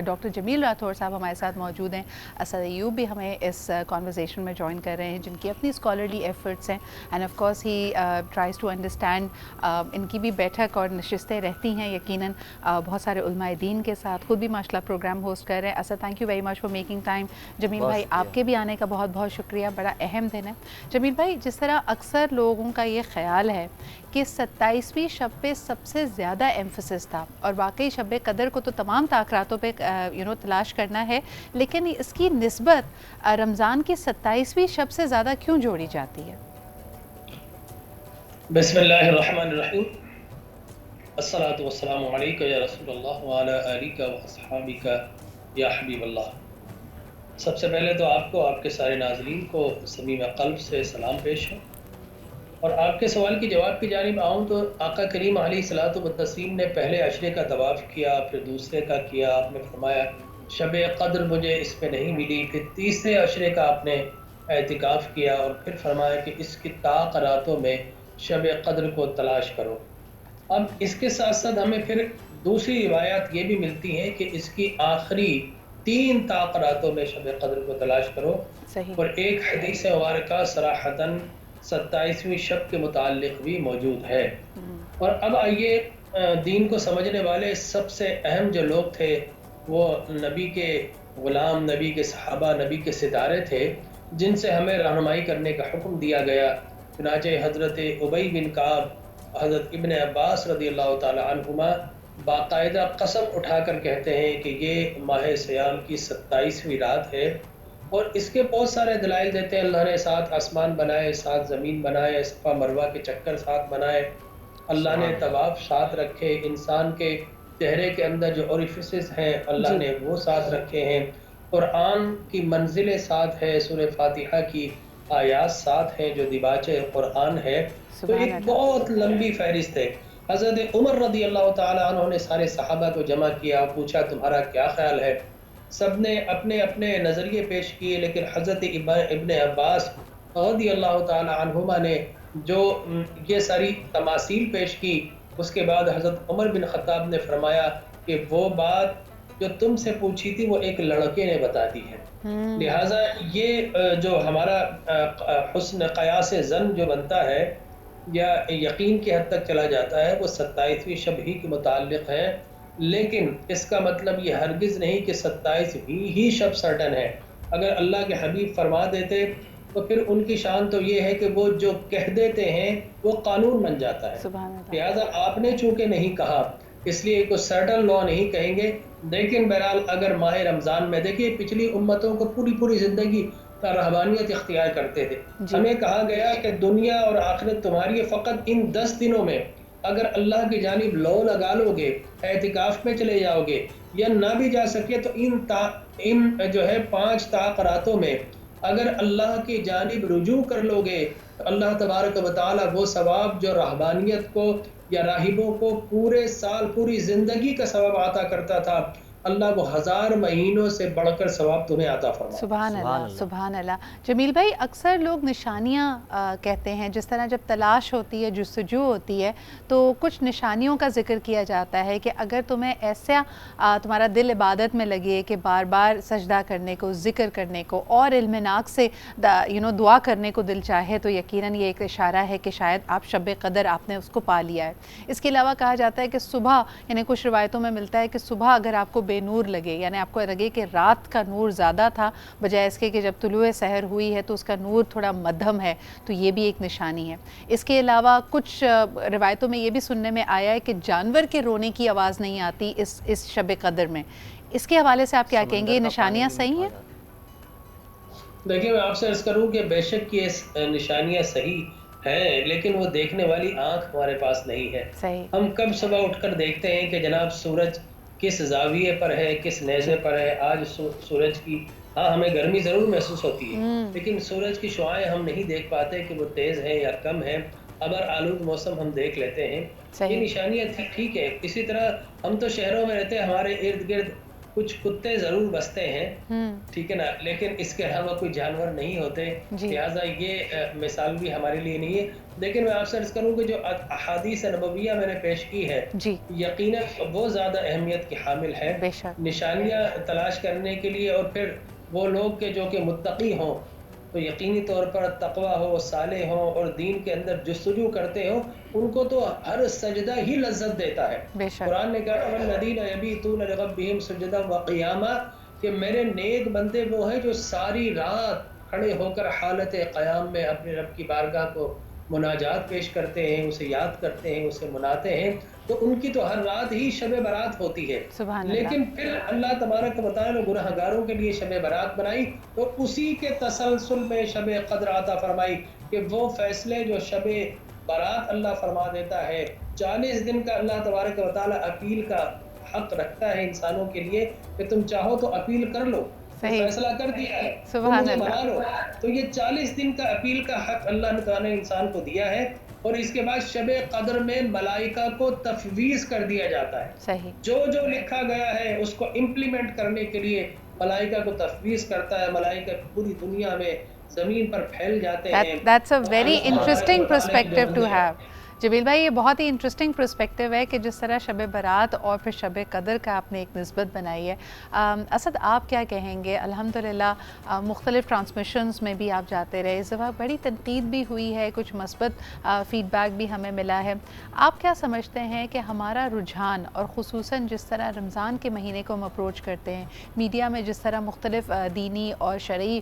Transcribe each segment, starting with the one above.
Doctor جمیل راٹھور صاحب ہمارے ساتھ موجود ہیں. اسد ایوب بھی ہمیں اس کانورزیشن میں جوائن کر رہے ہیں جن کی اپنی اسکالرلی ایفرٹس ہیں and of course he tries to understand. ان کی بھی بیٹھک اور نشستیں رہتی ہیں یقیناً بہت سارے علماء دین کے ساتھ. خود بھی ماشاء اللہ پروگرام ہوسٹ کر رہے ہیں. Asad thank you very much for making time. Jamil بھائی آپ کے بھی آنے کا بہت بہت شکریہ, بڑا اہم دن ہے. جمیل بھائی, جس طرح اکثر لوگوں کا یہ خیال ہے کہ 27ویں شب پہ سب سے زیادہ ایمفسس تھا, اور واقعی شب قدر کو تو تمام تاخراتوں پہ تلاش کرنا ہے, لیکن اس کی نسبت رمضان کی 27ویں شب سے زیادہ کیوں جوڑی جاتی ہے؟ بسم اللہ الرحمن الرحیم. الصلاۃ والسلام علیک یا رسول اللہ وعلی آلک واصحابک یا حبیب اللہ. سب سے پہلے تو آپ کو, آپ کے سارے ناظرین کو صمیم قلب سے سلام پیش ہے. اور آپ کے سوال کی جواب کی جانب آؤں تو آقا کریم علیہ الصلوۃ والتسلیم نے پہلے عشرے کا طواف کیا, پھر دوسرے کا کیا. آپ نے فرمایا شب قدر مجھے اس پہ نہیں ملی. پھر تیسرے عشرے کا آپ نے اعتکاف کیا, اور پھر فرمایا کہ اس کی طاق راتوں میں شب قدر کو تلاش کرو. اب اس کے ساتھ ساتھ ہمیں پھر دوسری روایات یہ بھی ملتی ہیں کہ اس کی آخری 3 طاق راتوں میں شب قدر کو تلاش کرو. صحیح. اور ایک حدیث مبارکہ صراحتاً 27ویں شب کے متعلق بھی موجود ہے. اور اب آئیے, دین کو سمجھنے والے سب سے اہم جو لوگ تھے وہ نبی کے غلام, نبی کے صحابہ, نبی کے ستارے تھے جن سے ہمیں رہنمائی کرنے کا حکم دیا گیا. چنانچہ حضرت ابی بن کعب, حضرت ابن عباس رضی اللہ تعالی عنہما باقاعدہ قسم اٹھا کر کہتے ہیں کہ یہ ماہ سیام کی 27ویں رات ہے. اور اس کے بہت سارے دلائل دیتے ہیں. اللہ نے 7 آسمان بنائے, 7 زمین بنائے, صفا مروہ کے چکر 7 بنائے, اللہ نے طواف 7 رکھے, انسان کے چہرے کے اندر جو اوریفسز ہیں اللہ نے وہ 7 رکھے ہیں, قرآن کی منزلیں 7 ہے, سورہ فاتحہ کی آیات 7 ہیں جو دیباچہ قرآن ہے. تو ایک بہت لمبی فہرست ہے. حضرت عمر رضی اللہ تعالی عنہ نے سارے صحابہ کو جمع کیا, پوچھا تمہارا کیا خیال ہے. سب نے اپنے اپنے نظریے پیش کیے, لیکن حضرت ابن عباس رضی اللہ تعالی عنہما نے جو یہ ساری تماثیل پیش کی, اس کے بعد حضرت عمر بن خطاب نے فرمایا کہ وہ بات جو تم سے پوچھی تھی وہ ایک لڑکے نے بتا دی ہے. لہٰذا یہ جو ہمارا حسن قیاس ظن جو بنتا ہے یا یقین کی حد تک چلا جاتا ہے وہ 27ویں شب ہی کے متعلق ہے. لیکن اس کا مطلب یہ ہرگز نہیں کہ 27ویں ہی شب سرٹن ہے. اگر اللہ کے حبیب فرما دیتے تو پھر ان کی شان تو یہ ہے کہ وہ جو کہہ دیتے ہیں وہ قانون بن جاتا ہے. لہٰذا آپ نے چونکہ نہیں کہا اس لیے کوئی سرٹن لا نہیں کہیں گے. لیکن بہرحال اگر ماہ رمضان میں دیکھیے پچھلی امتوں کو پوری زندگی رہبانیت اختیار کرتے تھے. ہمیں کہا گیا کہ دنیا اور آخرت تمہاری, فقط ان 10 دنوں میں اگر اللہ کی جانب لو لگا لو گے, اعتکاف میں چلے جاؤ گے, یا نہ بھی جا سکے تو ان جو ہے 5 طاق راتوں میں اگر اللہ کی جانب رجوع کر لو گے تو اللہ تبارک و تعالی وہ ثواب جو رہبانیت کو یا راہبوں کو پورے سال پوری زندگی کا ثواب عطا کرتا تھا, اللہ وہ 1000 مہینوں سے بڑھ کر ثواب تمہیں عطا فرمائے. سبحان اللہ, سبحان اللہ. جمیل بھائی, اکثر لوگ نشانیاں کہتے ہیں, جس طرح جب تلاش ہوتی ہے, جستجو ہوتی ہے, تو کچھ نشانیوں کا ذکر کیا جاتا ہے کہ اگر تمہیں ایسا تمہارا دل عبادت میں لگے کہ بار بار سجدہ کرنے کو, ذکر کرنے کو اور علم ناک سے دعا کرنے کو دل چاہے تو یقیناً یہ ایک اشارہ ہے کہ شاید آپ شب قدر آپ نے اس کو پا لیا ہے. اس کے علاوہ کہا جاتا ہے کہ صبح, یعنی کچھ روایتوں میں ملتا ہے کہ صبح اگر آپ کو بے نور لگے, یعنی آپ کو لگے کہ رات کا نور زیادہ تھا بجائے اس کے کہ جب طلوع سحر ہوئی ہے تو اس کا نور تھوڑا مدھم ہے, تو یہ بھی ایک نشانی ہے. اس کے علاوہ کچھ روایتوں میں یہ بھی سننے میں آیا ہے کہ جانور کے رونے کی آواز نہیں آتی اس شب قدر میں. اس کے حوالے سے آپ کیا کہیں گے, یہ نشانیاں صحیح ہیں؟ دیکھیں میں آپ سے عرض کروں کہ بے شک یہ نشانیاں صحیح ہیں, لیکن وہ دیکھنے والی آنکھ ہمارے پاس نہیں ہے. ہم کب صبح اٹھ کر دیکھتے ہیں کہ جناب سورج کس زاویے پر ہے, کس نیزے پر ہے. آج سورج کی ہمیں گرمی ضرور محسوس ہوتی ہے, لیکن سورج کی شعاعیں ہم نہیں دیکھ پاتے کہ وہ تیز ہے یا کم ہے. ابر آلود موسم ہم دیکھ لیتے ہیں. یہ نشانیاں ٹھیک ہے. اسی طرح ہم تو شہروں میں رہتے ہیں, ہمارے ارد گرد کچھ کتے ضرور بستے ہیں، ٹھیک ہے نا، لیکن اس کے علاوہ کوئی جانور نہیں ہوتے، لہٰذا یہ مثال بھی ہمارے لیے نہیں ہے۔ لیکن میں آپ سے عرض کروں کہ جو احادیث نبویہ میں نے پیش کی ہے، یقیناً وہ زیادہ اہمیت کی حامل ہے نشانیاں تلاش کرنے کے لیے، اور پھر وہ لوگ کے جو کہ متقی ہوں تو یقینی طور پر تقویٰ ہو، صالح ہوں اور دین کے اندر جستجو کرتے ہوں، ان کو تو ہر سجدہ ہی لذت دیتا ہے۔ قرآن نے کہا وَالَّذِينَ يَبِيتُونَ لِرَبِّهِمْ سُجَّدًا وَقِيَامًا، کہ میرے نیک بندے وہ ہیں جو ساری رات کھڑے ہو کر حالت قیام میں اپنے رب کی بارگاہ کو مناجات پیش کرتے ہیں، اسے یاد کرتے ہیں، اسے مناتے ہیں، تو ان کی تو ہر رات ہی شب برات ہوتی ہے۔ لیکن پھر اللہ تبارک و تعالیٰ نے گناہ گاروں کے لیے شب برات بنائی اور اسی کے تسلسل میں شب قدر عطا فرمائی، کہ وہ فیصلے جو شب برات اللہ فرما دیتا ہے، 40 دن کا اللہ تبارک و تعالیٰ اپیل کا حق رکھتا ہے انسانوں کے لیے، کہ تم چاہو تو اپیل کر لو، فیصلہ کر دیا ہے تو مجھے منا لو۔ تو یہ 40 دن کا اپیل کا حق اللہ تعالیٰ نے انسان کو دیا ہے، اور اس کے بعد شب قدر میں ملائکہ کو تفویض کر دیا جاتا ہے، جو جو لکھا گیا ہے اس کو امپلیمنٹ کرنے کے لیے ملائکہ کو تفویض کرتا ہے، ملائکہ پوری دنیا میں زمین پر پھیل جاتے ہیں۔ That's a very interesting perspective to have. جمیل بھائی، یہ بہت ہی انٹرسٹنگ پرسپیکٹیو ہے کہ جس طرح شب برات اور پھر شب قدر کا آپ نے ایک نسبت بنائی ہے۔ اسد، آپ کیا کہیں گے؟ الحمدللہ مختلف ٹرانسمیشنز میں بھی آپ جاتے رہے، اس دفعہ بڑی تنقید بھی ہوئی ہے، کچھ مثبت فیڈ بیک بھی ہمیں ملا ہے۔ آپ کیا سمجھتے ہیں کہ ہمارا رجحان، اور خصوصاً جس طرح رمضان کے مہینے کو ہم اپروچ کرتے ہیں، میڈیا میں جس طرح مختلف دینی اور شرعی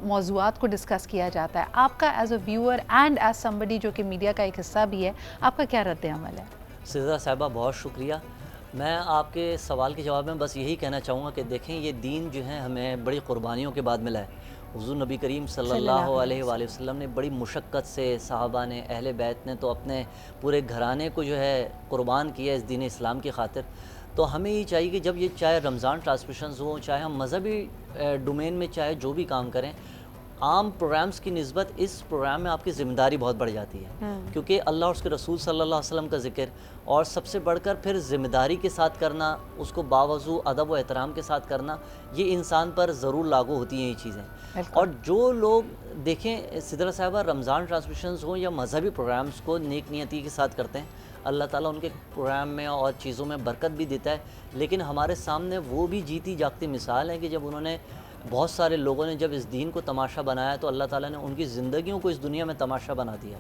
موضوعات کو ڈسکس کیا جاتا ہے، آپ کا as a viewer and as somebody جو کہ میڈیا کا ایک حصہ بھی ہے، آپ کا کیا رد عمل ہے؟ سیدہ صاحبہ بہت شکریہ۔ میں آپ کے سوال کے جواب میں بس یہی کہنا چاہوں گا کہ دیکھیں، یہ دین جو ہے ہمیں بڑی قربانیوں کے بعد ملا ہے۔ حضور نبی کریم صلی اللہ علیہ وآلہ وسلم نے بڑی مشقت سے، صحابہ نے، اہل بیت نے تو اپنے پورے گھرانے کو جو ہے قربان کیا اس دین اسلام کی خاطر۔ تو ہمیں یہ چاہیے کہ جب یہ چاہے رمضان ٹرانسمیشنز ہوں، چاہے ہم مذہبی ڈومین میں چاہے جو بھی کام کریں، عام پروگرامز کی نسبت اس پروگرام میں آپ کی ذمہ داری بہت بڑھ جاتی ہے، کیونکہ اللہ اور اس کے رسول صلی اللہ علیہ وسلم کا ذکر، اور سب سے بڑھ کر پھر ذمہ داری کے ساتھ کرنا، اس کو باوضو ادب و احترام کے ساتھ کرنا، یہ انسان پر ضرور لاگو ہوتی ہیں یہ چیزیں۔ اور جو لوگ دیکھیں سدرہ صاحبہ، رمضان ٹرانسمیشنز ہوں یا مذہبی پروگرامز کو نیک نیتی کے ساتھ کرتے ہیں، اللہ تعالیٰ ان کے پروگرام میں اور چیزوں میں برکت بھی دیتا ہے، لیکن ہمارے سامنے وہ بھی جیتی جاگتی مثال ہے کہ جب انہوں نے، بہت سارے لوگوں نے جب اس دین کو تماشا بنایا تو اللہ تعالیٰ نے ان کی زندگیوں کو اس دنیا میں تماشا بنا دیا۔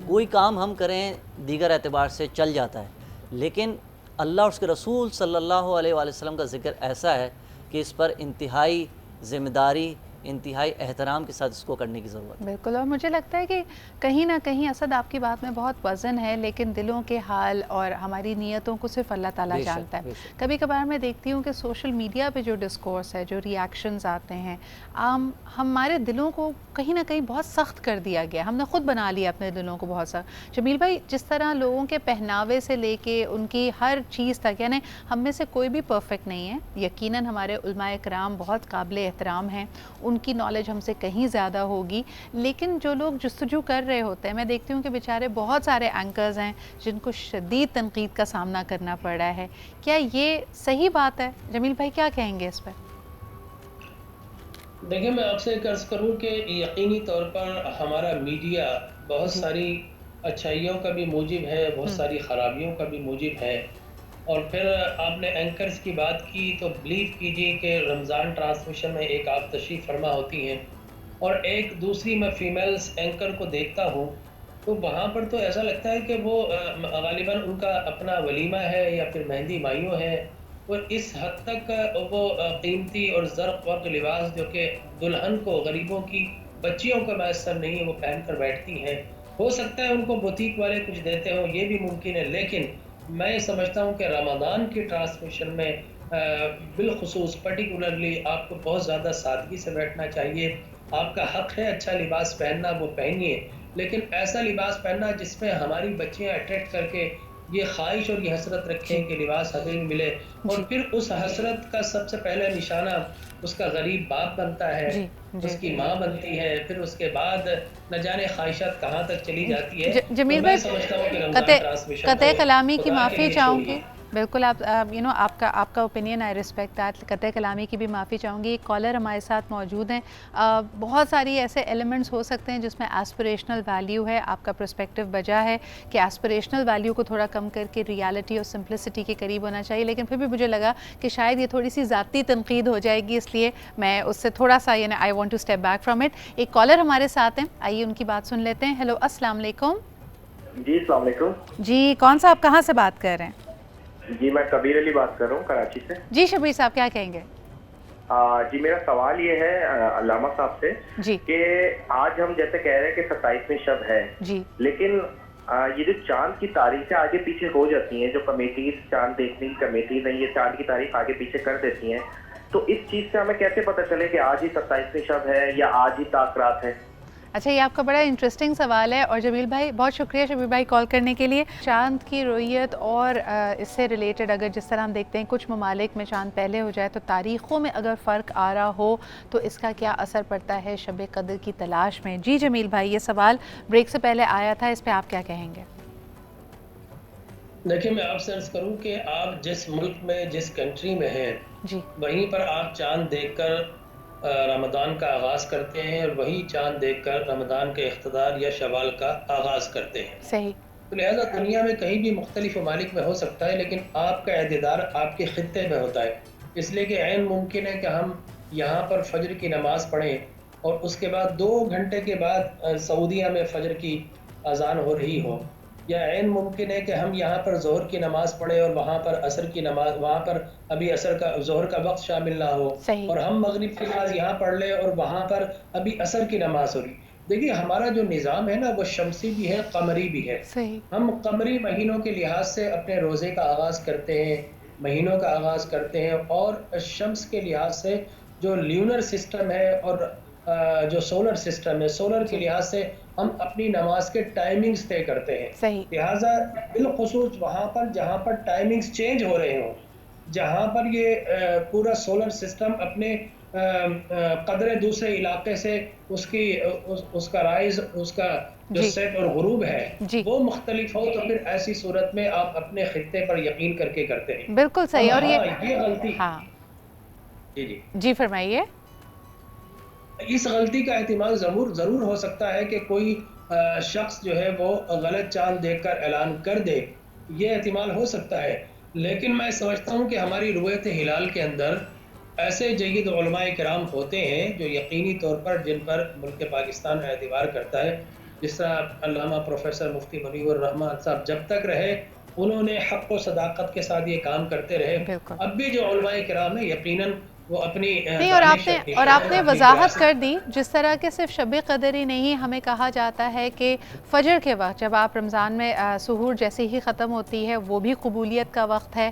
کوئی کام ہم کریں دیگر اعتبار سے چل جاتا ہے، لیکن اللہ اور اس کے رسول صلی اللہ علیہ وآلہ وسلم کا ذکر ایسا ہے کہ اس پر انتہائی ذمہ داری، انتہائی احترام کے ساتھ اس کو کرنے کی ضرورت ہے۔ بالکل، اور مجھے لگتا ہے کہ کہیں نہ کہیں اسد آپ کی بات میں بہت وزن ہے، لیکن دلوں کے حال اور ہماری نیتوں کو صرف اللہ تعالیٰ جانتا ہے۔ کبھی کبھار میں دیکھتی ہوں کہ سوشل میڈیا پہ جو ڈسکورس ہے، جو ریاکشنز آتے ہیں، ہمارے دلوں کو کہیں نہ کہیں بہت سخت کر دیا گیا، ہم نے خود بنا لیا اپنے دلوں کو بہت سخت۔ جمیل بھائی، جس طرح لوگوں کے پہناوے سے لے کے ان کی ہر چیز تک، یعنی ہم میں سے کوئی بھی پرفیکٹ نہیں ہے، یقیناً ہمارے علماء کرام بہت قابل احترام ہیں، ان کی نالج ہم سے کہیں زیادہ ہوگی، لیکن جو لوگ جستجو کر رہے ہوتے ہیں، میں دیکھتی ہوں کہ بیچارے بہت سارے اینکرز ہیں جن کو شدید تنقید کا سامنا کرنا پڑ رہا ہے۔ کیا یہ صحیح بات ہے؟ جمیل بھائی کیا کہیں گے اس پہ؟ دیکھیں، میں آپ سے ایک عرض کروں کہ یقینی طور پر ہمارا میڈیا بہت ساری اچھائیوں کا بھی موجب ہے، بہت ساری خرابیوں کا بھی موجب ہے، اور پھر آپ نے اینکرز کی بات کی تو بلیو کیجئے کہ رمضان ٹرانسمیشن میں ایک آپ تشریف فرما ہوتی ہیں اور ایک دوسری میں فیمیلز اینکر کو دیکھتا ہوں، تو وہاں پر تو ایسا لگتا ہے کہ وہ غالباً ان کا اپنا ولیمہ ہے یا پھر مہندی مائیوں ہے، اور اس حد تک وہ قیمتی اور زرق ورق لباس جو کہ دلہن کو، غریبوں کی بچیوں کو میسر نہیں ہے، وہ پہن کر بیٹھتی ہیں۔ ہو سکتا ہے ان کو بوتیک والے کچھ دیتے ہوں، یہ بھی ممکن ہے، لیکن میں سمجھتا ہوں کہ رمضان کی ٹرانسمیشن میں بالخصوص پرٹیکولرلی آپ کو بہت زیادہ سادگی سے بیٹھنا چاہیے۔ آپ کا حق ہے اچھا لباس پہننا، وہ پہنیے، لیکن ایسا لباس پہننا جس میں ہماری بچیاں اٹریکٹ کر کے یہ خواہش اور یہ حسرت رکھیں کہ لباس ہمیں بھی ملے، اور پھر اس حسرت کا سب سے پہلا نشانہ اس کا غریب باپ بنتا ہے، اس کی ماں بنتی ہے، پھر اس کے بعد نہ جانے خواہشات کہاں تک چلی جاتی ہے۔ جمیل بھائی، قطع کلامی کی معافی چاہوں گی، بالکل آپ آپ کا اوپینین آئی رسپیکٹ دیٹ. قطع کلامی کی بھی معافی چاہوں گی. ایک کالر ہمارے ساتھ موجود ہیں. بہت ساری ایسے ایلیمنٹس ہو سکتے ہیں جس میں ایسپریشنل ویلیو ہے. آپ کا پرسپیکٹیو بجا ہے کہ ایسپریشنل ویلیو کو تھوڑا کم کر کے ریالٹی اور سمپلسٹی کے قریب ہونا چاہیے, لیکن پھر بھی مجھے لگا کہ شاید یہ تھوڑی سی ذاتی تنقید ہو جائے گی, اس لیے میں اس سے تھوڑا سا I want to step back from it. ایک کالر ہمارے ساتھ ہیں, آئیے ان کی بات سن لیتے ہیں. ہیلو, السلام علیکم. جی السلام علیکم. جی کون سا, آپ کہاں سے بات کر رہے ہیں؟ جی میں کبیر علی بات کر رہا ہوں کراچی سے. جی شبیر صاحب کیا کہیں گے؟ جی میرا سوال یہ ہے علامہ صاحب سے جی کہ آج ہم جیسے کہہ رہے ہیں کہ 27ویں شب ہے, جی لیکن یہ جو چاند کی تاریخیں آگے پیچھے ہو جاتی ہیں, جو کمیٹیز چاند دیکھنے کی کمیٹیز ہیں یہ چاند کی تاریخ آگے پیچھے کر دیتی ہیں, تو اس چیز سے ہمیں کیسے پتہ چلے کہ آج ہی 27ویں شب ہے یا آج ہی تاثرات ہے؟ اچھا, یہ آپ کا بڑا انٹرسٹنگ سوال ہے. اور جمیل بھائی بہت شکریہ شبیر بھائی کال کرنے کے لیے. چاند کی رویت اور اس سے ریلیٹڈ اگر جس طرح ہم دیکھتے ہیں کچھ ممالک میں چاند پہلے ہو جائے تو تاریخوں میں اگر فرق آ رہا ہو تو اس کا کیا اثر پڑتا ہے شب قدر کی تلاش میں. جی جمیل بھائی, یہ سوال بریک سے پہلے آیا تھا, اس پہ آپ کیا کہیں گے؟ دیکھیں میں آپ سے عرض کروں کہ آپ جس ملک میں جس کنٹری میں ہیں جی وہیں پر آپ چاند دیکھ کر رمضان کا آغاز کرتے ہیں اور وہی چاند دیکھ کر رمضان کے اختتام یا شوال کا آغاز کرتے ہیں. صحیح. تو لہٰذا دنیا میں کہیں بھی مختلف ممالک میں ہو سکتا ہے, لیکن آپ کا اعتدار آپ کے خطے میں ہوتا ہے. اس لیے کہ عین ممکن ہے کہ ہم یہاں پر فجر کی نماز پڑھیں اور اس کے بعد 2 گھنٹے کے بعد سعودیہ میں فجر کی اذان ہو رہی ہو, یا عین ممکن ہے کہ ہم یہاں پر ظہر کی نماز پڑھیں اور وہاں پر عصر کی نماز, وہاں پر ابھی ظہر کا وقت شامل نہ ہو, صحیح. اور ہم مغرب کی نماز یہاں پڑھ لیں اور وہاں پر ابھی عصر کی نماز ہو رہی. دیکھیے ہمارا جو نظام ہے نا وہ شمسی بھی ہے قمری بھی ہے. صحیح. ہم قمری مہینوں کے لحاظ سے اپنے روزے کا آغاز کرتے ہیں, مہینوں کا آغاز کرتے ہیں, اور شمس کے لحاظ سے جو لیونر سسٹم ہے اور جو سولر سسٹم ہے, سولر کے لحاظ سے ہم اپنی نماز کے ٹائمنگز طے کرتے ہیں. صحیح. لہٰذا بالخصوص وہاں پر جہاں پر ٹائمنگز چینج ہو رہے ہوں, جہاں پر یہ پورا سولر سسٹم اپنے قدرے دوسرے علاقے سے اس کا رائز, اس کا جو سیٹ اور غروب ہے وہ مختلف ہو, تو پھر ایسی صورت میں آپ اپنے خطے پر یقین کر کے کرتے ہیں. بالکل صحیح. اور یہ غلطی, ہاں جی فرمائیے. اس غلطی کا احتمال ضرور ہو سکتا ہے کہ کوئی شخص جو ہے وہ غلط چاند دیکھ کر اعلان کر دے, یہ احتمال ہو سکتا ہے, لیکن میں سمجھتا ہوں کہ ہماری روایت ہلال کے اندر ایسے جید علماء کرام ہوتے ہیں جو یقینی طور پر جن پر ملک پاکستان اعتبار کرتا ہے, جس طرح علامہ پروفیسر مفتی منیب الرحمان صاحب جب تک رہے انہوں نے حق و صداقت کے ساتھ یہ کام کرتے رہے. اب بھی جو علماء کرام ہیں یقیناً وہ اپنی نہیں, اور آپ نے وضاحت کر دی جس طرح کہ صرف شب قدر ہی نہیں, ہمیں کہا جاتا ہے کہ فجر کے وقت جب آپ رمضان میں سحور جیسے ہی ختم ہوتی ہے وہ بھی قبولیت کا وقت ہے.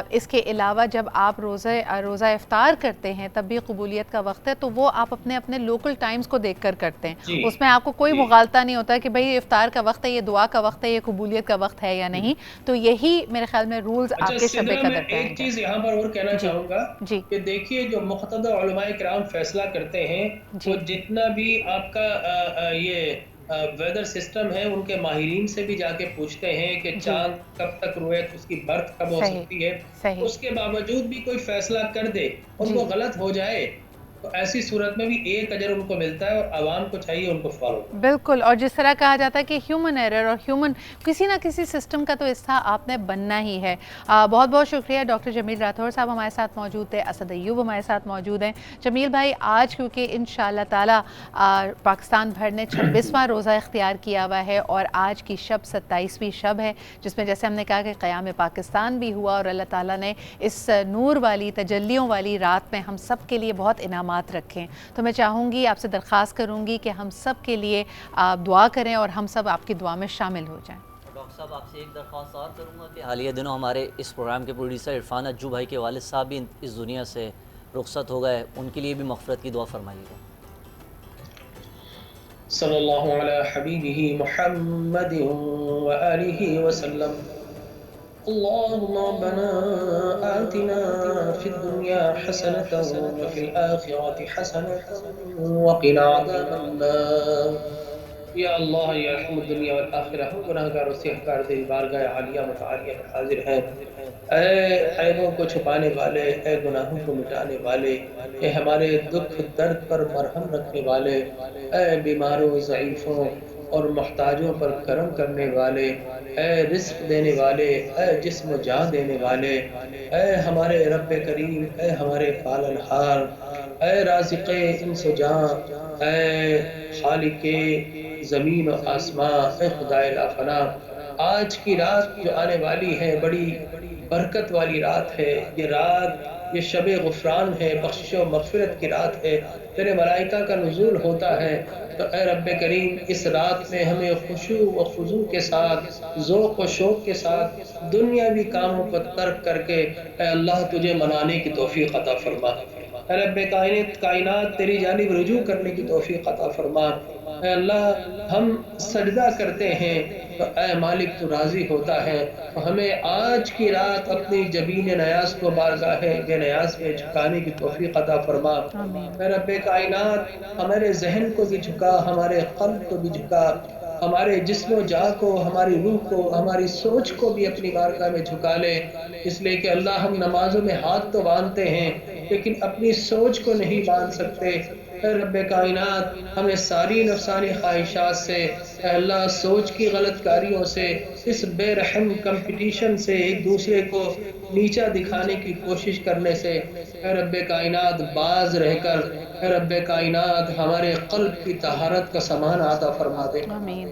اس کے علاوہ جب آپ روزہ افطار کرتے ہیں تب بھی قبولیت کا وقت ہے, تو وہ آپ اپنے لوکل ٹائمز کو دیکھ کر کرتے ہیں. اس میں آپ کو کوئی مغالطہ نہیں ہوتا کہ بھئی افطار کا وقت ہے, یہ دعا کا وقت ہے, یہ قبولیت کا وقت ہے یا نہیں. تو یہی میرے خیال میں رولز آپ کے شب قدر پہ ہیں. ایک چیز یہاں پر اور کہنا چاہوں گا کہ دیکھیے جو مقتدر علماء کرام فیصلہ کرتے ہیں وہ جتنا بھی آپ کا یہ ویدر سسٹم ہے ان کے ماہرین سے بھی جا کے پوچھتے ہیں کہ چاند کب تک رویت, اس کی برتھ کب ہو سکتی ہے, اس کے باوجود بھی کوئی فیصلہ کر دے اور وہ غلط ہو جائے تو ایسی صورت میں بھی ایک اجر ان کو ملتا ہے, اور عوام کو چاہیے ان کو فالو. بالکل. اور جس طرح کہا جاتا ہے کہ ہیومن ایرر اور ہیومن کسی نہ کسی سسٹم کا تو حصہ آپ نے بننا ہی ہے. بہت بہت شکریہ. ڈاکٹر جمیل راٹھور صاحب ہمارے ساتھ موجود تھے, اسد ایوب ہمارے ساتھ موجود ہیں. جمیل بھائی آج کیونکہ انشاءاللہ تعالی پاکستان بھر نے 26واں روزہ اختیار کیا ہوا ہے اور آج کی شب 27ویں شب ہے جس میں جیسے ہم نے کہا کہ قیام پاکستان بھی ہوا, اور اللہ تعالیٰ نے اس نور والی تجلیوں والی رات میں ہم سب کے لیے بہت انعامات رکھیں. تو میں چاہوں گی, آپ سے درخواست کروں گی کہ ہم سب کے لیے آپ دعا کریں اور ہم سب آپ کی دعا میں شامل ہو جائیں. ڈاکٹر صاحب آپ سے ایک درخواست اور کروں گا کہ حالیہ دنوں ہمارے اس پروگرام کے پروڈیوسر عرفان اجو بھائی کے والد صاحب بھی اس دنیا سے رخصت ہو گئے, ان کے لیے بھی مغفرت کی دعا فرمائیے گا. صلی اللہ علی حبیبہ محمد و آلہ وسلم. اللهم ربنا آتنا في الدنيا حسنة وفي الآخرة حسنة وقنا عذاب النار. یا اللہ یا رحم الدنیا والآخرہ، ہم گناہگار و سیہکار تیری بارگاہ عالیہ متعالیہ میں حاضر ہیں۔ اے عیبوں کو چھپانے والے، اے گناہوں کو مٹانے والے، اے ہمارے دکھ درد پر مرہم رکھنے والے، اے بیماروں، ضعیفوں اور محتاجوں پر کرم کرنے والے، اے رزق دینے والے، اے جسم و جان دینے والے، اے ہمارے رب کریم، اے ہمارے پالنہار، اے رازق انس و جاں، اے خالق زمین و آسمان، اے خدائے لا فنا، آج کی رات جو آنے والی ہے بڑی برکت والی رات ہے۔ یہ رات، یہ شب غفران ہے، بخشش و مغفرت کی رات ہے، تیرے ملائکہ کا نزول ہوتا ہے۔ تو اے رب کریم، اس رات میں ہمیں خشوع و خضوع کے ساتھ، ذوق و شوق کے ساتھ دنیاوی کاموں کو ترک کر کے اے اللہ تجھے منانے کی توفیق عطا فرما۔ اے رب کائنات تیری جانب رجوع کرنے کی توفیق عطا فرما۔ اے اللہ، ہم سجدہ کرتے ہیں تو اے مالک تو راضی ہوتا ہے، تو ہمیں آج کی رات اپنی جبین نیاز کو بارگاہ بے نیاز میں جھکانے کی توفیق عطا فرما۔ اے رب کائنات، ہمارے ذہن کو بھی جھکا، ہمارے قلب کو بھی جھکا، ہمارے جسم و جاں کو، ہماری روح کو، ہماری سوچ کو بھی اپنی بارگاہ میں جھکا لے، اس لیے کہ اللہ ہم نمازوں میں ہاتھ تو باندھتے ہیں لیکن اپنی سوچ کو نہیں باندھ سکتے۔ اے رب کائنات، ہمیں ساری نفسانی خواہشات سے، اے اللہ سوچ کی غلط کاریوں سے، اس بے رحم کمپٹیشن سے، ایک دوسرے کو نیچا دکھانے کی کوشش کرنے سے اے رب کائنات باز رہ کر، اے رب کائنات ہمارے قلب کی طہارت کا سامان عطا فرما دے۔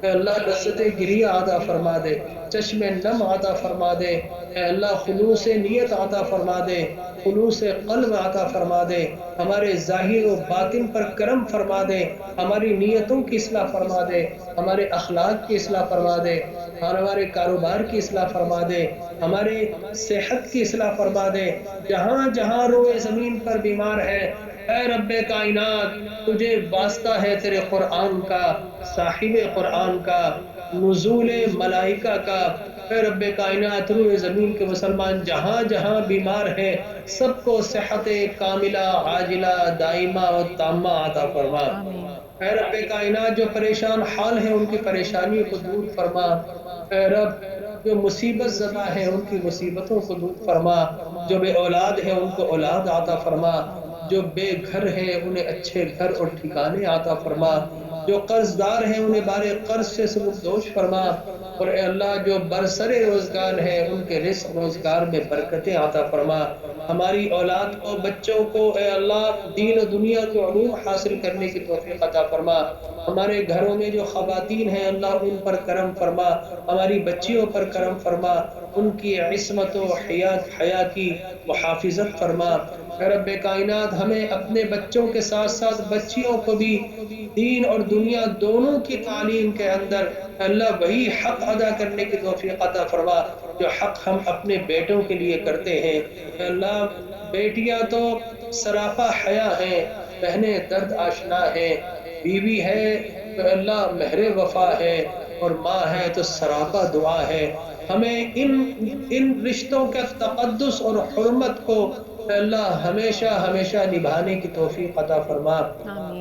اے اللہ لذت گریہ عطا فرما دے، چشم نم عطا فرما دے، اے اللہ خلوص نیت عطا فرما دے، خلوص قلب عطا فرما دے، ہمارے ظاہر و باطن پر کرم فرما دے، ہماری نیتوں کی اصلاح فرما دے، ہمارے اخلاق کی اصلاح فرما دے، ہمارے کاروبار کی اصلاح فرما دے، ہمارے صحت کی اصلاح فرما دے۔ جہاں جہاں روئے زمین پر بیمار ہے، اے رب کائنات تجھے واسطہ ہے تیرے قرآن کا، صاحب قرآن کا، نزول ملائکہ کا۔ اے رب کائنات روئے زمین کے مسلمان جہاں جہاں بیمار ہیں سب کو صحت کاملہ عاجلہ دائمہ و تامہ عطا فرما۔ اے رب کائنات جو پریشان حال ہیں ان کی پریشانیوں کو دور فرما۔ اے رب جو مصیبت زدہ ہیں ان کی مصیبتوں کو دور فرما، جو بے اولاد ہیں ان کو اولاد عطا فرما، جو بے گھر ہیں انہیں اچھے گھر اور ٹھکانے عطا فرما، جو قرض دار ہیں انہیں بارے قرض سے سبکدوش فرما، اور اے اللہ جو برسر روزگار ہیں ان کے رزق روزگار میں برکتیں عطا فرما۔ ہماری اولاد کو، بچوں کو اے اللہ دین و دنیا کے علوم حاصل کرنے کی توفیق عطا فرما۔ ہمارے گھروں میں جو خواتین ہیں اللہ ان پر کرم فرما، ہماری بچیوں پر کرم فرما، ان کی عصمت و حیا کی محافظت فرما۔ اے رب کائنات ہمیں اپنے بچوں کے ساتھ ساتھ بچیوں کو بھی دین اور دنیا دونوں کی تعلیم کے اندر اللہ وہی حق ادا کرنے کی توفیق عطا فرما جو حق ہم اپنے بیٹوں کے لیے کرتے ہیں۔ اے اللہ بیٹیاں تو سراپا حیا ہیں، بہنیں درد آشنا ہیں، بیوی ہے تو اللہ مہر وفا ہے، اور ماں ہے تو سراپا دعا ہے۔ ہمیں ان رشتوں کا تقدس اور حرمت کو اے اللہ ہمیشہ ہمیشہ نبھانے کی توفیق عطا فرما۔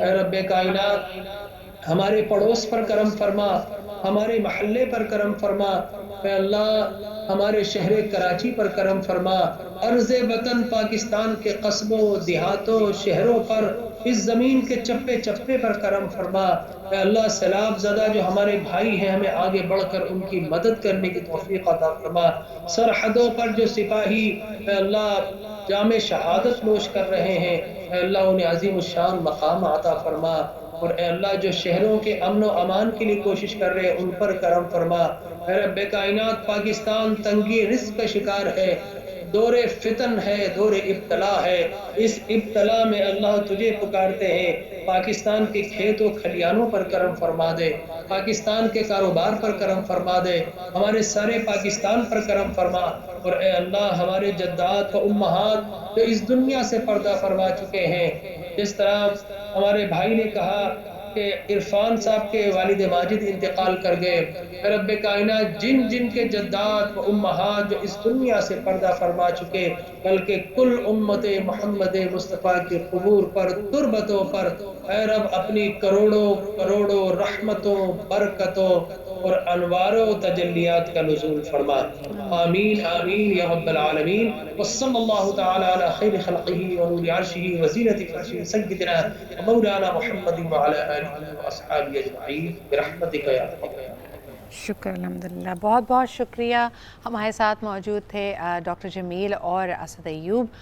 اے رب کائنات ہمارے پڑوس پر کرم فرما، ہمارے محلے پر کرم فرما، اے اللہ ہمارے شہر کراچی پر کرم فرما، ارض وطن پاکستان کے قصبوں دیہاتوں شہروں پر، اس زمین کے چپے چپے پر کرم فرما۔ اے اللہ سیلاب زدہ جو ہمارے بھائی ہیں ہمیں آگے بڑھ کر ان کی مدد کرنے کی توفیق عطا فرما۔ سرحدوں پر جو سپاہی اے اللہ جام شہادت نوش کر رہے ہیں اے اللہ انہیں عظیم الشان مقام عطا فرما، اور اے اللہ جو شہروں کے امن و امان کے لیے کوشش کر رہے ہیں ان پر کرم فرما۔ اے رب کائنات پاکستان تنگی رزق کا شکار ہے، دور فتن ہے، دور ابتلا ہے، اس ابتلا میں اللہ تجھے پکارتے ہیں، پاکستان کے کھیت و کھلیانوں پر کرم فرما دے، پاکستان کے کاروبار پر کرم فرما دے، ہمارے سارے پاکستان پر کرم فرما، اور اے اللہ ہمارے جدات و امہات جو اس دنیا سے پردہ فرما چکے ہیں، جس طرح ہمارے بھائی نے کہا کہ عرفان صاحب کے والد ماجد انتقال کر گئے. اے رب کائنات جن جن کے جدات و امہات جو اس دنیا سے پردہ فرما چکے، بلکہ کل امت محمد مصطفیٰ کے قبور پر تربتوں پر اے رب اپنی کروڑوں کروڑوں رحمتوں برکتوں اور انوار و تجلیات کا نزول فرما. آمین آمین یا رب العالمین. وصلی اللہ تعالی علی خیر خلقہ ونور عرشہ وزینۃ فرشہ سیدنا مولانا محمد وعلی آلہ واصحابہ اجمعین برحمتک یا ارحم. شکر الحمدللہ، بہت بہت شکریہ. ہمارے ساتھ موجود تھے ڈاکٹر جمیل اور اسد ایوب.